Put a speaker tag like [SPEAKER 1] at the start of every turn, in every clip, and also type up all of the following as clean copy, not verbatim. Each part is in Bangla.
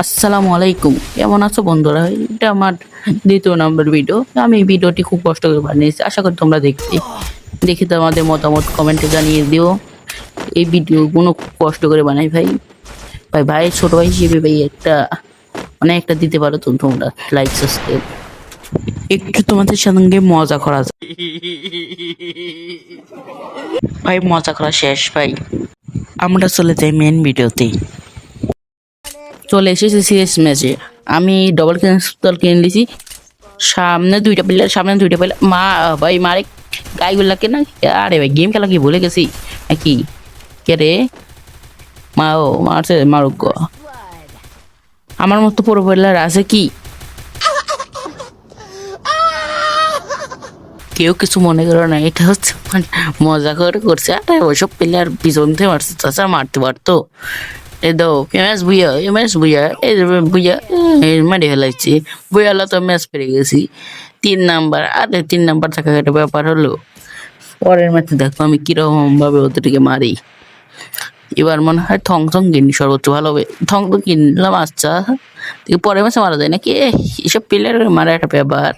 [SPEAKER 1] আসসালামু আলাইকুম, কেমন আছো বন্ধুরা? এটা আমার দ্বিতীয় নাম্বার ভিডিও। আমি এই ভিডিওটি খুব কষ্ট করে বানিয়েছি, আশা করি তোমরা দেখবে। দেখে তোমাদের মতামত কমেন্টে জানিয়ে দিও। এই ভিডিওগুলো খুব কষ্ট করে বানাই ভাই। ভাই ছোট ভাই হিসেবে ভাই একটা একটা দিতে পারো তো তোমরা, লাইক সাবস্ক্রাইব। একটু তোমাদের সঙ্গে মজা করা যায় ভাই, মজা করা শেষ ভাই। আমরা চলে যাই মেন ভিডিওতে। চলে এসেছি সিরিয়াস ম্যাচে। আমি ডবল ক্যান্সেল কিনে নিয়েছি। সামনে দুইটা প্লেয়ার মা ভাই মারে গাইগুলাকে না। আরে ভাই গেম খেলা কি ভুলে গেছি নাকি? কে রে মাও মারছে, মারুক গো। আমার মতো পুরো প্লেয়ার আছে কি? কেউ কিছু মনে করো না, এটা হচ্ছে মজা করে করছে। আরে ওইসব প্লেয়ার পিছন থেকে মারছে, তাছাড়া মারতে পারতো। এ দো এমএস বুইয়া এই যে বুইয়া মেরে ফেলাইছি। বুইয়ালা তো ম্যাচ পেরে গেছি 3 নাম্বার। আরে 3 নাম্বার থাকা একটা ব্যাপার হলো। পরের ম্যাচে দেখো আমি কিরকম ভাবে ওদেরকে মারি। এবার মনে হয় থং থং কিনি সর্বোচ্চ ভালো হবে। থং থং কিনলাম, আচ্ছা পরের ম্যাচে মারা যায় নাকি? এসব প্লেয়ার মারা একটা ব্যাপার।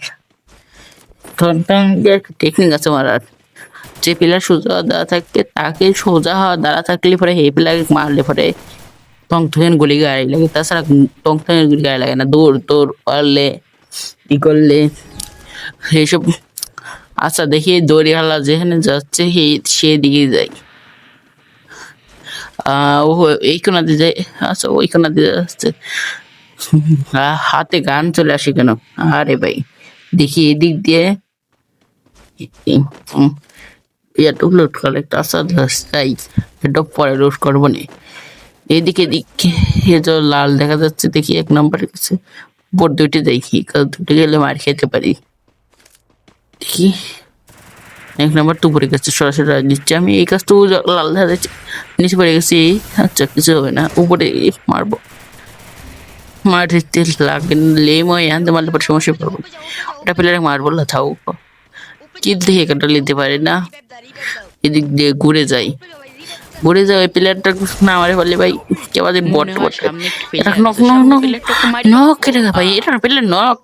[SPEAKER 1] থং থং একটা টেকনিক আছে মারার। যে প্লেয়ার সোজা দাঁড়া থাকবে তাকে সোজা হওয়া দাঁড়া থাকলে পরে এই প্লেয়ার মারলে পরে টংথংয়ের গুলি গায়ে লাগে, তাছাড়া টংথংয়ের গুলি গায়ে লাগে না। দৌড় দৌড় পারলে ই করলে এইসব। আচ্ছা দেখি দৌড়ি হালা যেখানে যাচ্ছে সেদিকে যাই। ও এই কোনাতে যাই। আচ্ছা ওই কোনাতে যাচ্ছে। হাতে গান চলে আসে কেন? আরে ভাই দেখি এদিক দিয়ে এটা লোড করে। আচ্ছা যাই, এটা পরে লোড করবো নি। এদিকে দিকে লাল দেখা যাচ্ছে, দেখি 1 নাম্বারের কাছে বোর্ড দুইটি দেখি, দুটো গেলে মার খেতে পারি। দেখি 1 নাম্বার তো পড়ে গেছে, সরাসরি দিচ্ছে। আমি এই কাজ তো লাল দেখা যাচ্ছে, নিচে পড়ে গেছি। আচ্ছা কিছু হবে না, উপরে মারবো। মারতে লাগলে আনতে মারলে পরে সমস্যা পড়বো। ওটা প্লেয়ারে মারবো না, থাও কি দেখে একটা নিতে পারি না। এদিক দিয়ে ঘুরে যাই ওই প্লেয়ারটা না মারে পারলে ভাই কে আমাদের বট এটা নক নক নক নক কেটে ভাই, এটা প্লেয়ার নক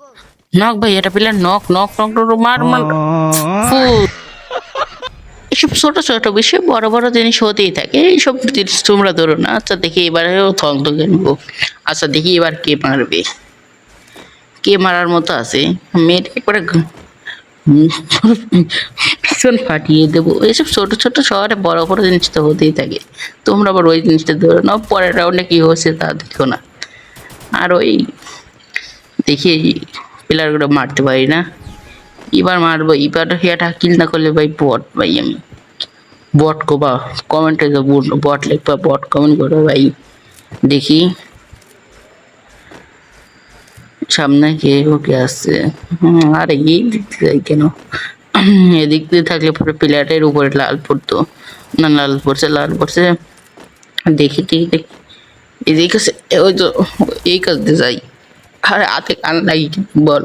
[SPEAKER 1] নক ভাই, এটা প্লেয়ার নক নক নক মার মার। এসব ছোট ছোট বিষয় বড় বড় জিনিস হতেই থাকে, এইসব জিনিস তোমরা ধরো না। আচ্ছা দেখি এবারেও থং থং নেবো। আচ্ছা দেখি এবার কে মারবে, কে মারার মতো আছে। মেয়েটা একবারে ভীষণ ফাটিয়ে দেবো। এইসব ছোট ছোট শহরে বড় বড় জিনিস তো হতেই থাকে, তোমরা আবার ওই জিনিসটা ধরে নাও। পরের রাউন্ডে কি হচ্ছে তা দেখো না। আর ওই দেখি প্লেয়ারগুলো মারতে পারি না। এবার মারবো, এবার হেয়াটা কিল না করলে ভাই বট ভাই। আমি বট কো বা কমেন্টে বট লিখবা, বট কমেন্ট করো ভাই। দেখি সামনে কে ওকে আসছে। আরে এই দিক যাই কেন? এদিক দিয়ে থাকলে পরে প্লেয়ারের উপরে লাল পড়তো না, লাল পড়ছে। দেখি দেখি দেখি এদিকে ওই তো এই কাজ দিয়ে যাই। আরে হাতে কান লাগি বল,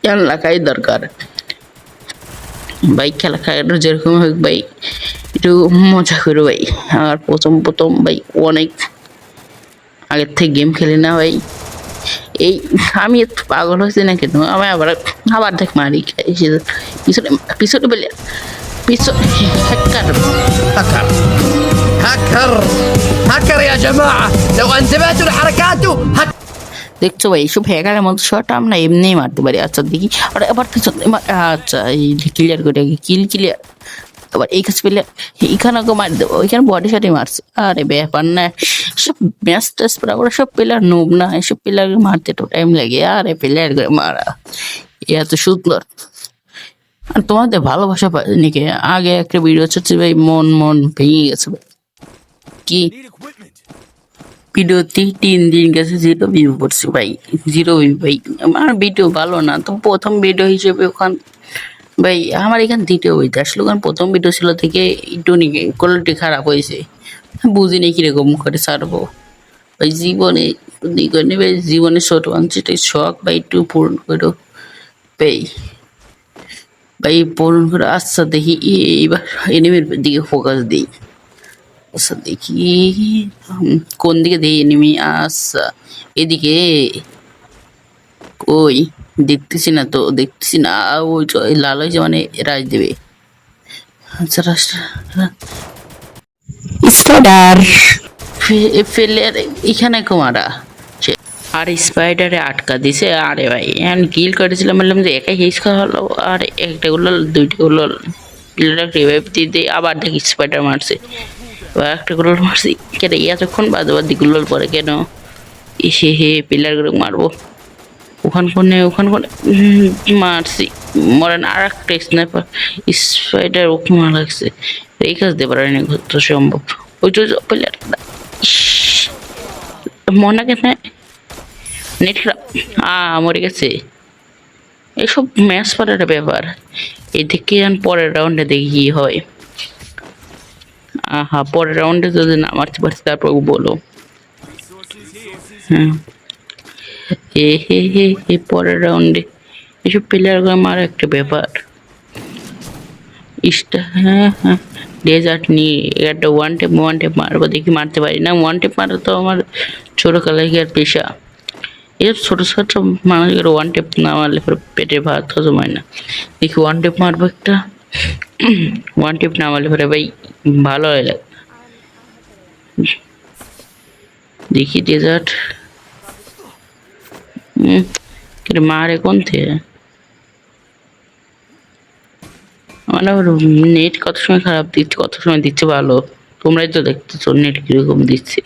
[SPEAKER 1] কেন লাগাই দরকার ভাই। খেলা খেলাটা যেরকম হোক ভাই, একটু মজা করো ভাই। আর প্রথম প্রথম ভাই অনেক আগের থেকে গেম খেলি না ভাই। এই আমি একটু পাগল হয়েছি না কেন? আমি আবার আবার দেখ মারি পিছনে পিছনে বলে পিছনে হ্যাকার
[SPEAKER 2] هاكر هاكر هاكر يا جماعة لو انتبهتوا لحركاته
[SPEAKER 1] দেখছো ভাই, এইসব হ্যাকারের মতো শট আমরা এমনিই মারতে পারি। আচ্ছা দেখি আবার পিছনে আচ্ছা এই ক্লিয়ার করে ক্লিয়ার। আবার এই কাছে পেলে এইখানে ওকে মার দেবো, ওইখানে বডি শটে মারছে। আরে ব্যাপার না, সব ম্যাচ ট্যাচ ওরা সব প্লেয়ার নুব না, এসব প্লেয়ার মারতে তো টাইম লাগে। আরে প্লেয়ার করে মারা এত সুন্দর। আর তোমাদের ভালোবাসা নাকি? আগে একটা ভিডিও হচ্ছে ভাই, মন মন ভেঙে গেছে ভাই। কি ভিডিওতে 3 দিন গেছে, 0 ভিউ করছে ভাই, 0 ভিউ ভাই। আমার ভিডিও ভালো না তো, প্রথম ভিডিও হিসেবে ওখান ভাই আমার এখানে দ্বিতীয় হইতে আসলো, কারণ প্রথম ভিডিও ছিল থেকে একটু কোয়ালিটি খারাপ হয়েছে। বুঝিনি কিরকম করে ছাড়বো ভাই। জীবনে ভাই, জীবনে ছোট মানুষটাই শখ ভাই, একটু পূরণ করো ভাই। ভাই পূরণ করে। আচ্ছা দেখি এইবার এনিমির দিকে ফোকাস দিই। আচ্ছা দেখি কোন দিকে দিয়ে এনিমি। আচ্ছা এদিকে ওই দেখতেছি না তো, দেখতেছি না। ওই তো এই লাল হয়েছে মানে রাজ দেবে। আচ্ছা
[SPEAKER 3] স্পাইডার
[SPEAKER 1] ফেলে এখানে কুমারা আর স্পাইডারে আটকা দিছে। আরে ভাই এখন কিল করেছিলাম, বললাম যে একাই হেস খাওয়া হলো, আর একটা গুলো দুইটা গুলো পিলার রিভাইভ দিয়ে দিয়ে আবার দেখি স্পাইডার মারছে। এবার একটা গুলো মারছি কেন এতক্ষণ বাদে গুলোর পরে কেন এসে হে পিলার গুলো মারবো। ওখান কোনে মারছি মরে না। আর একটা স্নাইপার স্পাইডার ওকে মারা লাগছে, এই কাজ দিতে পারেনি তো সম্ভব। ওই তো পিলার মনে কেন নেট খারাপ মরে গেছে। এসব ম্যাচ পারের ব্যাপার। এদিকে পরের রাউন্ডে দেখি কি হয়। পরের রাউন্ডে যদি না মারতে পারছি তারপর বলো। হ্যাঁ হে পরের রাউন্ডে এসব প্লেয়ার মার একটা ব্যাপার। হ্যাঁ ডেজার্ট নিয়ে একটা ওয়ান টেপ মারবো, দেখি মারতে পারি না। ওয়ান টেপ মারা তো আমার ছোটোকালের পেশা। এর ছোটো ছোটো মানুষের ওয়ান টেপ না মারলে পরে পেটে ভাত হজম হয় না। দেখি ওয়ান টেপ মারবো একটা। ওয়ান টেপ না মারলে পরে ভাই ভালো হয় না। দেখি ডেজার্ট মারে কোন থেকে আমার নেট কত সময় খারাপ দিচ্ছে, কত সময় দিচ্ছে ভালো। তোমরাই তো দেখতেছো নেট কিরকম দিচ্ছে।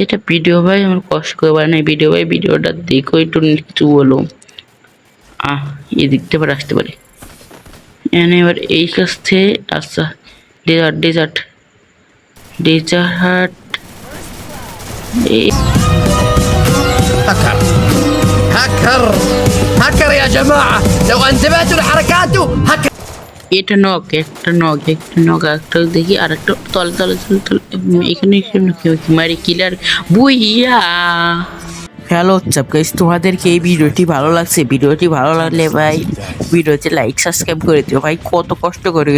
[SPEAKER 1] এটা ভিডিও ভাই আমার কষ্ট করে বানাই ভিডিও ভাই, ভিডিওটা দেখো একটু কিছু বলো। এদিক থেকে আসতে পারে এবার এই কাছ থেকে। আচ্ছা ডেজার্ট
[SPEAKER 2] هاكر هاكر هاكر يا جماعة لو انتبهتوا لحركاته هاكر
[SPEAKER 1] এটা নক একটা দেখি আর একটা তলে এখানে মারি কিলার বুইয়া।
[SPEAKER 3] হ্যালো হোয়াটসঅ্যাপ গাইস, তোমাদেরকে এই ভিডিওটি ভালো লাগছে? ভিডিওটি ভালো লাগলে ভাই ভিডিওতে লাইক সাবস্ক্রাইব করে দিও ভাই। কত কষ্ট করে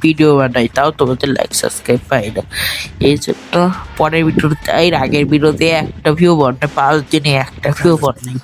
[SPEAKER 3] ভিডিও বানাই, তাও তোমাদের লাইক সাবস্ক্রাইব পাই না। এই জন্য পরের ভিডিওতে আগের ভিডিওতে একটা ভিউ বন্টে 5 দিনে একটা ভিউ বন্ট নেই।